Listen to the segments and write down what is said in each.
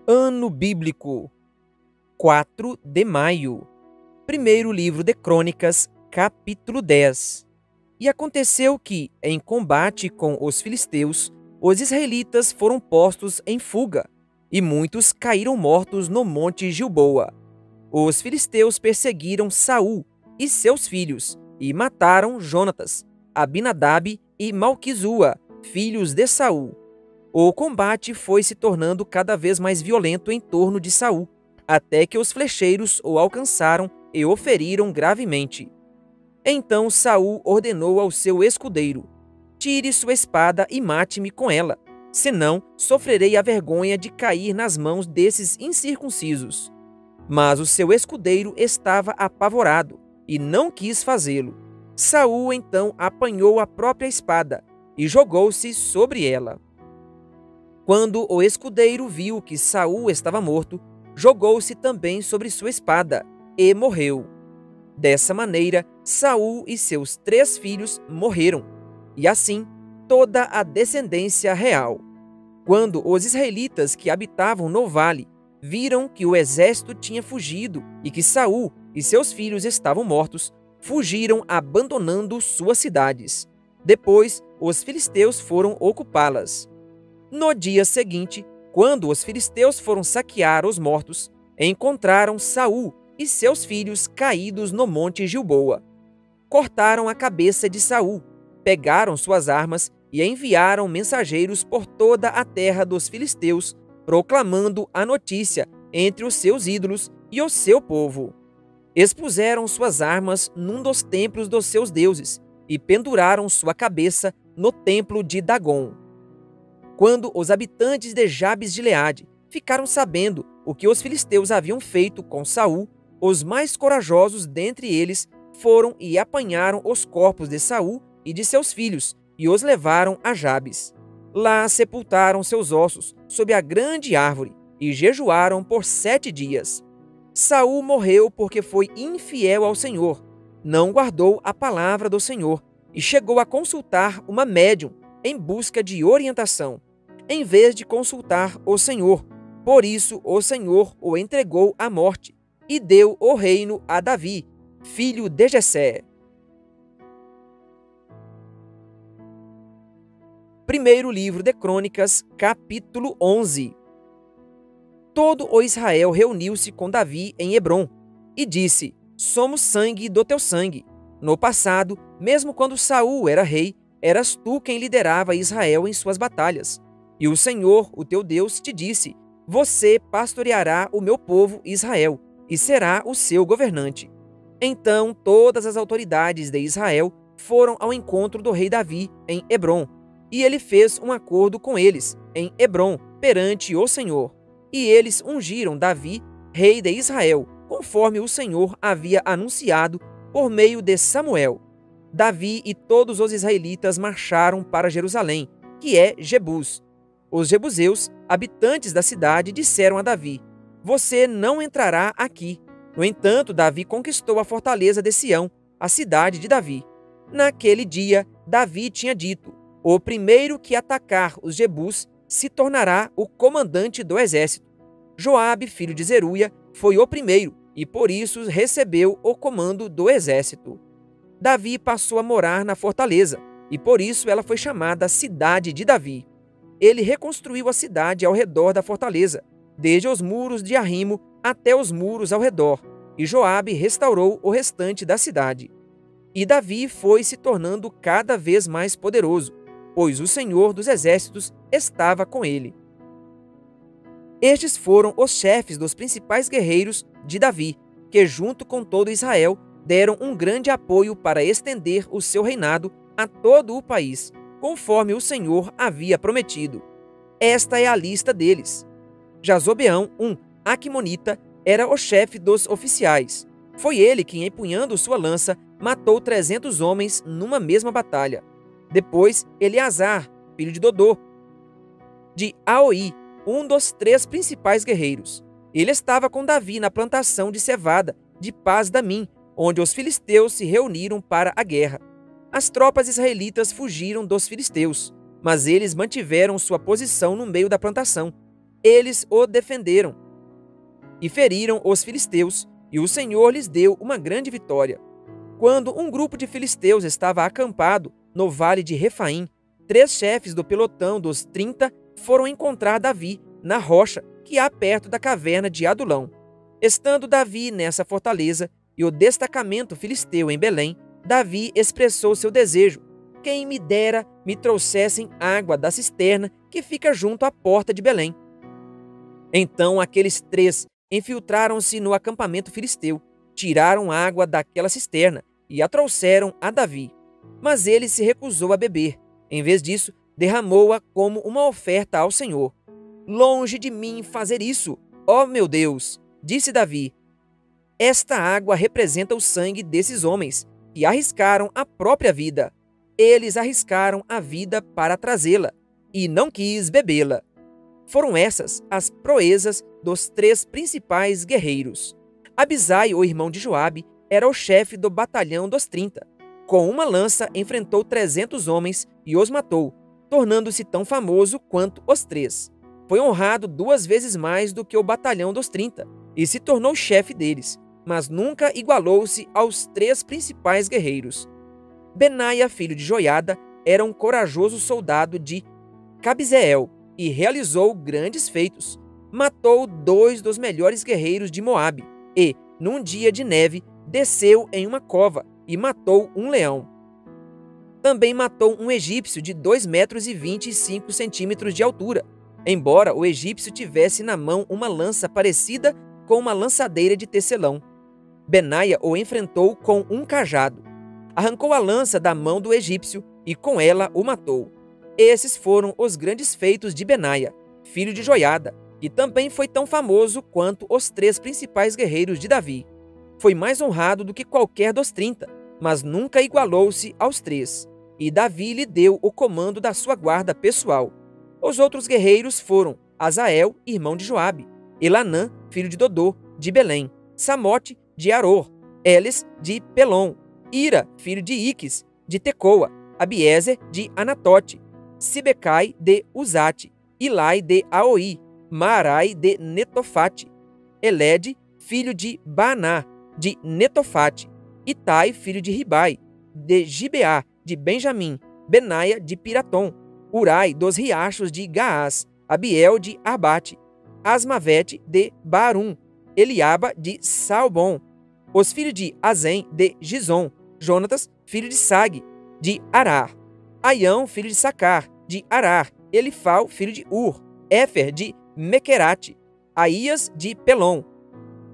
Ano Bíblico, 4 de maio. Primeiro livro de Crônicas, capítulo 10. E aconteceu que, em combate com os filisteus, os israelitas foram postos em fuga, e muitos caíram mortos no monte Gilboa. Os filisteus perseguiram Saul e seus filhos, e mataram Jonatas, Abinadab e Malquizua, filhos de Saul. O combate foi se tornando cada vez mais violento em torno de Saul, até que os flecheiros o alcançaram e o feriram gravemente. Então Saul ordenou ao seu escudeiro: tire sua espada e mate-me com ela, senão sofrerei a vergonha de cair nas mãos desses incircuncisos. Mas o seu escudeiro estava apavorado e não quis fazê-lo. Saul então apanhou a própria espada e jogou-se sobre ela. Quando o escudeiro viu que Saul estava morto, jogou-se também sobre sua espada e morreu. Dessa maneira, Saul e seus 3 filhos morreram, e assim toda a descendência real. Quando os israelitas que habitavam no vale viram que o exército tinha fugido e que Saul e seus filhos estavam mortos, fugiram abandonando suas cidades. Depois, os filisteus foram ocupá-las. No dia seguinte, quando os filisteus foram saquear os mortos, encontraram Saul e seus filhos caídos no monte Gilboa. Cortaram a cabeça de Saul, pegaram suas armas e enviaram mensageiros por toda a terra dos filisteus, proclamando a notícia entre os seus ídolos e o seu povo. Expuseram suas armas num dos templos dos seus deuses e penduraram sua cabeça no templo de Dagom. Quando os habitantes de Jabes de Gileade ficaram sabendo o que os filisteus haviam feito com Saul, os mais corajosos dentre eles foram e apanharam os corpos de Saul e de seus filhos e os levaram a Jabes. Lá sepultaram seus ossos sob a grande árvore e jejuaram por 7 dias. Saul morreu porque foi infiel ao Senhor, não guardou a palavra do Senhor e chegou a consultar uma médium em busca de orientação, em vez de consultar o Senhor. Por isso o Senhor o entregou à morte e deu o reino a Davi, filho de Jessé. Primeiro livro de Crônicas, capítulo 11. Todo o Israel reuniu-se com Davi em Hebrom e disse: somos sangue do teu sangue. No passado, mesmo quando Saul era rei, eras tu quem liderava Israel em suas batalhas. E o Senhor, o teu Deus, te disse: você pastoreará o meu povo Israel e será o seu governante. Então todas as autoridades de Israel foram ao encontro do rei Davi em Hebrom, e ele fez um acordo com eles em Hebrom perante o Senhor. E eles ungiram Davi, rei de Israel, conforme o Senhor havia anunciado por meio de Samuel. Davi e todos os israelitas marcharam para Jerusalém, que é Jebus. Os jebuseus, habitantes da cidade, disseram a Davi: você não entrará aqui. No entanto, Davi conquistou a fortaleza de Sião, a cidade de Davi. Naquele dia, Davi tinha dito: o primeiro que atacar os jebus se tornará o comandante do exército. Joabe, filho de Zeruia, foi o primeiro e por isso recebeu o comando do exército. Davi passou a morar na fortaleza e por isso ela foi chamada Cidade de Davi. Ele reconstruiu a cidade ao redor da fortaleza, desde os muros de Arrimo até os muros ao redor, e Joabe restaurou o restante da cidade. E Davi foi se tornando cada vez mais poderoso, pois o Senhor dos exércitos estava com ele. Estes foram os chefes dos principais guerreiros de Davi, que junto com todo Israel deram um grande apoio para estender o seu reinado a todo o país, conforme o Senhor havia prometido. Esta é a lista deles. Jazobeão, um Aquemonita, era o chefe dos oficiais. Foi ele quem, empunhando sua lança, matou 300 homens numa mesma batalha. Depois, Eleazar, filho de Dodô, de Aoi, um dos 3 principais guerreiros. Ele estava com Davi na plantação de cevada de Pas-damim, onde os filisteus se reuniram para a guerra. As tropas israelitas fugiram dos filisteus, mas eles mantiveram sua posição no meio da plantação. Eles o defenderam e feriram os filisteus, e o Senhor lhes deu uma grande vitória. Quando um grupo de filisteus estava acampado no vale de Refaim, 3 chefes do pelotão dos 30 foram encontrar Davi na rocha que há perto da caverna de Adulão. Estando Davi nessa fortaleza e o destacamento filisteu em Belém, Davi expressou seu desejo: quem me dera me trouxessem água da cisterna que fica junto à porta de Belém. Então aqueles 3 infiltraram-se no acampamento filisteu, tiraram água daquela cisterna e a trouxeram a Davi. Mas ele se recusou a beber. Em vez disso, derramou-a como uma oferta ao Senhor. Longe de mim fazer isso, ó meu Deus, disse Davi. Esta água representa o sangue desses homens, que arriscaram a própria vida. Eles arriscaram a vida para trazê-la, e não quis bebê-la. Foram essas as proezas dos 3 principais guerreiros. Abisai, o irmão de Joabe, era o chefe do batalhão dos 30. Com uma lança enfrentou 300 homens e os matou, tornando-se tão famoso quanto os 3. Foi honrado 2 vezes mais do que o batalhão dos 30 e se tornou chefe deles, mas nunca igualou-se aos 3 principais guerreiros. Benaia, filho de Joiada, era um corajoso soldado de Cabzeel e realizou grandes feitos. Matou 2 dos melhores guerreiros de Moabe e, num dia de neve, desceu em uma cova e matou um leão. Também matou um egípcio de 2,25 metros de altura, embora o egípcio tivesse na mão uma lança parecida com uma lançadeira de tecelão. Benaia o enfrentou com um cajado. Arrancou a lança da mão do egípcio e com ela o matou. Esses foram os grandes feitos de Benaia, filho de Joiada, que também foi tão famoso quanto os 3 principais guerreiros de Davi. Foi mais honrado do que qualquer dos 30, mas nunca igualou-se aos 3. E Davi lhe deu o comando da sua guarda pessoal. Os outros guerreiros foram Azael, irmão de Joabe, Elanã, filho de Dodô, de Belém, Samote, de Aror, Eles, de Pelom, Ira, filho de Iques, de Tecoa, Abiezer, de Anatote, Sibecai, de Uzate, Ilai, de Aoi, Maarai, de Netofate, Elede, filho de Baaná, de Netofate, Itai, filho de Ribai, de Gibeá, de Benjamim, Benaia, de Piratom, Urai, dos riachos de Gaás, Abiel, de Arbate, Asmavete, de Barum, Eliaba, de Salbom, os filhos de Azem, de Gizom, Jonatas, filho de Sag, de Arar, Aião, filho de Sacar, de Arar, Elifal, filho de Ur, Éfer, de Mequerate, Aías, de Pelom,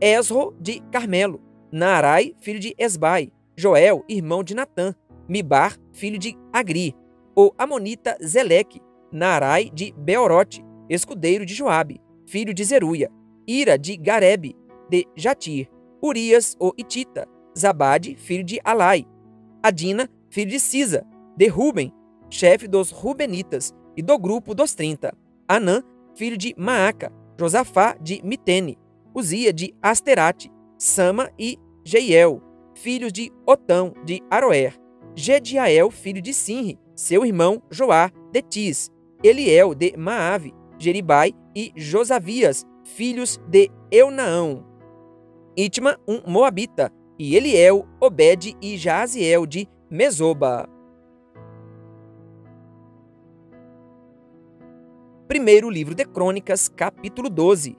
Esro, de Carmelo, Naarai, filho de Esbai, Joel, irmão de Natã, Mibar, filho de Agri, o amonita Zeleque, Naarai, de Beorote, escudeiro de Joabe, filho de Zeruia, Ira, de Garebe, de Jatir, Urias, o Itita, Zabade, filho de Alai, Adina, filho de Sisa, de Ruben, chefe dos Rubenitas e do grupo dos 30, Anã, filho de Maaca, Josafá, de Mitene, Uzia, de Asterate, Sama e Jeiel, filhos de Otão, de Aroer, Gediael, filho de Sinri, seu irmão Joá, de Tis, Eliel, de Maave, Jeribai e Josavias, filhos de Eunaão, Itma, um moabita, e Eliel, Obed e Jaaziel, de Mesoba. Primeiro livro de Crônicas, capítulo 12.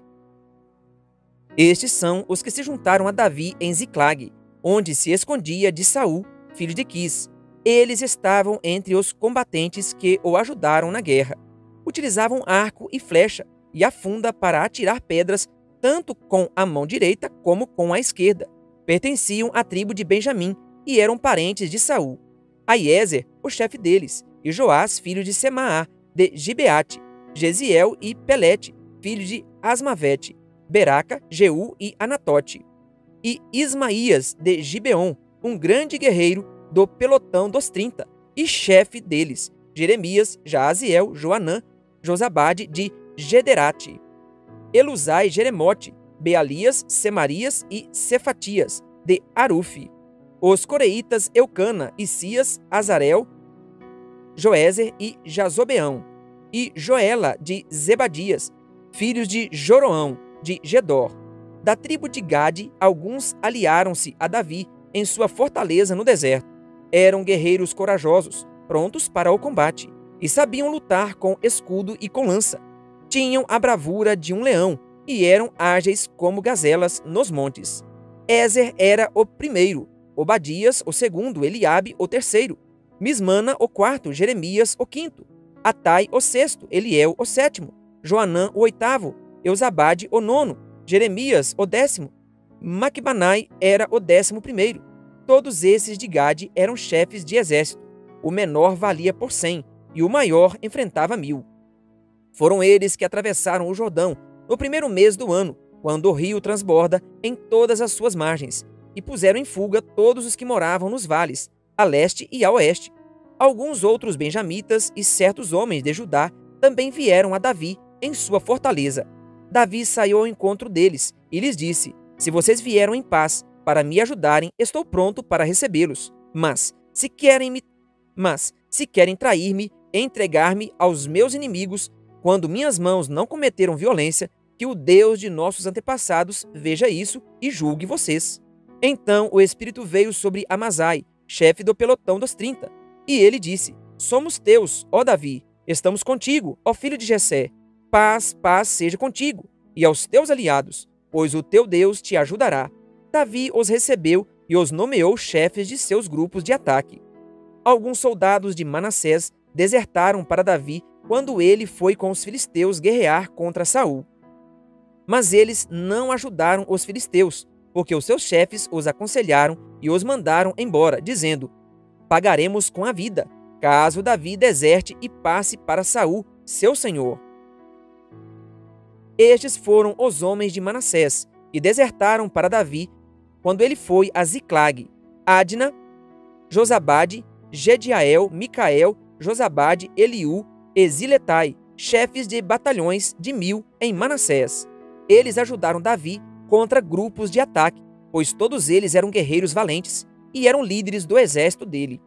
Estes são os que se juntaram a Davi em Ziclag, onde se escondia de Saul, filho de Quis. Eles estavam entre os combatentes que o ajudaram na guerra. Utilizavam arco e flecha e a funda para atirar pedras tanto com a mão direita como com a esquerda. Pertenciam à tribo de Benjamim e eram parentes de Saul. Aiezer, o chefe deles, e Joás, filho de Semaá, de Gibeate, Gesiel e Pelete, filho de Asmavete, Beraca, Jeú e Anatote, e Ismaías de Gibeon, um grande guerreiro do pelotão dos 30, e chefe deles, Jeremias, Jaaziel, Joanã, Josabade de Gederate, Elusai, Jeremote, Bealias, Semarias e Cefatias, de Arufi, os coreitas Eucana, Isias, Azarel, Joézer e Jazobeão, e Joela de Zebadias, filhos de Joroão, de Gedor. Da tribo de Gade, alguns aliaram-se a Davi em sua fortaleza no deserto. Eram guerreiros corajosos, prontos para o combate, e sabiam lutar com escudo e com lança. Tinham a bravura de um leão e eram ágeis como gazelas nos montes. Ézer era o primeiro, Obadias o segundo, Eliabe o terceiro, Mismana o quarto, Jeremias o quinto, Atai o sexto, Eliel o sétimo, Joanã o oitavo, Eusabade o nono, Jeremias o décimo, Maquibanai era o 11º. Todos esses de Gade eram chefes de exército. O menor valia por 100 e o maior enfrentava 1000. Foram eles que atravessaram o Jordão no primeiro mês do ano, quando o rio transborda em todas as suas margens, e puseram em fuga todos os que moravam nos vales, a leste e a oeste. Alguns outros benjamitas e certos homens de Judá também vieram a Davi em sua fortaleza. Davi saiu ao encontro deles e lhes disse: se vocês vieram em paz para me ajudarem, estou pronto para recebê-los. Mas se querem trair-me e entregar-me aos meus inimigos, quando minhas mãos não cometeram violência, que o Deus de nossos antepassados veja isso e julgue vocês. Então o Espírito veio sobre Amazai, chefe do pelotão dos 30, e ele disse: somos teus, ó Davi, estamos contigo, ó filho de Jessé. Paz, paz seja contigo, e aos teus aliados, pois o teu Deus te ajudará. Davi os recebeu e os nomeou chefes de seus grupos de ataque. Alguns soldados de Manassés desertaram para Davi quando ele foi com os filisteus guerrear contra Saul. Mas eles não ajudaram os filisteus, porque os seus chefes os aconselharam e os mandaram embora, dizendo: pagaremos com a vida, caso Davi deserte e passe para Saul, seu senhor. Estes foram os homens de Manassés, e desertaram para Davi quando ele foi a Ziclag: Adna, Josabade, Gediael, Micael, Josabade, Eliú e Ziletai, chefes de batalhões de 1000 em Manassés. Eles ajudaram Davi contra grupos de ataque, pois todos eles eram guerreiros valentes e eram líderes do exército dele.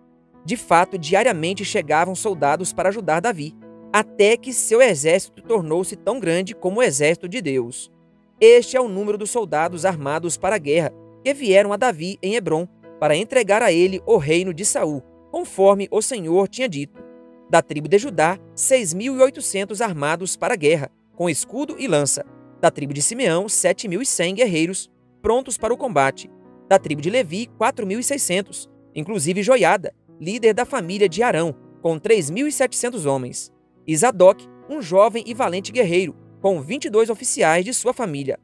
De fato, diariamente chegavam soldados para ajudar Davi, até que seu exército tornou-se tão grande como o exército de Deus. Este é o número dos soldados armados para a guerra que vieram a Davi em Hebrom para entregar a ele o reino de Saul, conforme o Senhor tinha dito. Da tribo de Judá, 6.800 armados para a guerra, com escudo e lança. Da tribo de Simeão, 7.100 guerreiros, prontos para o combate. Da tribo de Levi, 4.600, inclusive Joiada, líder da família de Arão, com 3.700 homens. E Zadok, um jovem e valente guerreiro, com 22 oficiais de sua família.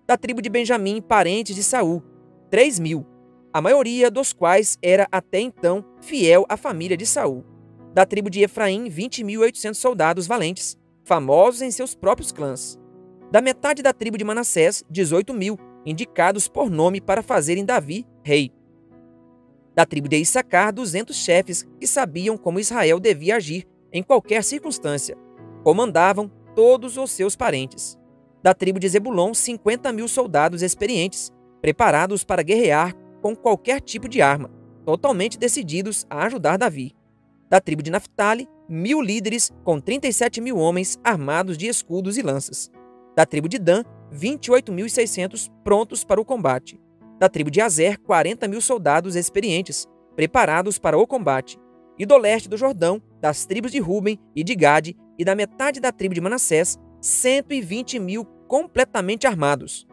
Da tribo de Benjamim, parentes de Saul, 3.000, a maioria dos quais era até então fiel à família de Saul. Da tribo de Efraim, 20.800 soldados valentes, famosos em seus próprios clãs. Da metade da tribo de Manassés, 18.000, indicados por nome para fazerem Davi rei. Da tribo de Issacar, 200 chefes que sabiam como Israel devia agir em qualquer circunstância. Comandavam todos os seus parentes. Da tribo de Zebulon, 50.000 soldados experientes, preparados para guerrear com qualquer tipo de arma, totalmente decididos a ajudar Davi. Da tribo de Naphtali, 1.000 líderes com 37.000 homens armados de escudos e lanças. Da tribo de Dan, 28.600 prontos para o combate. Da tribo de Azer, 40.000 soldados experientes, preparados para o combate. E do leste do Jordão, das tribos de Ruben e de Gade, e da metade da tribo de Manassés, 120.000 completamente armados.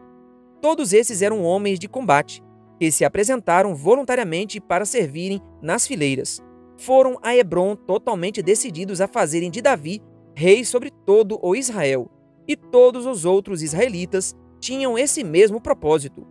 Todos esses eram homens de combate, que se apresentaram voluntariamente para servirem nas fileiras. Foram a Hebrom totalmente decididos a fazerem de Davi rei sobre todo o Israel. E todos os outros israelitas tinham esse mesmo propósito.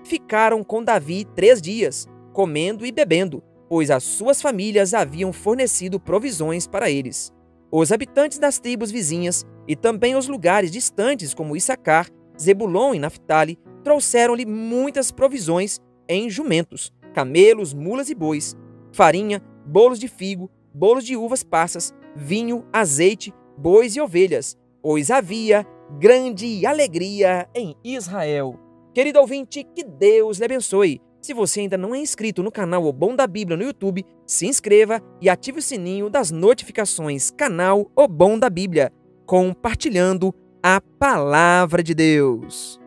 Ficaram com Davi 3 dias, comendo e bebendo, pois as suas famílias haviam fornecido provisões para eles. Os habitantes das tribos vizinhas e também os lugares distantes como Issacar, Zebulon e Naphtali trouxeram-lhe muitas provisões em jumentos, camelos, mulas e bois, farinha, bolos de figo, bolos de uvas passas, vinho, azeite, bois e ovelhas, pois havia grande alegria em Israel. Querido ouvinte, que Deus lhe abençoe. Se você ainda não é inscrito no canal O Bom da Bíblia no YouTube, se inscreva e ative o sininho das notificações. Canal O Bom da Bíblia, compartilhando a palavra de Deus.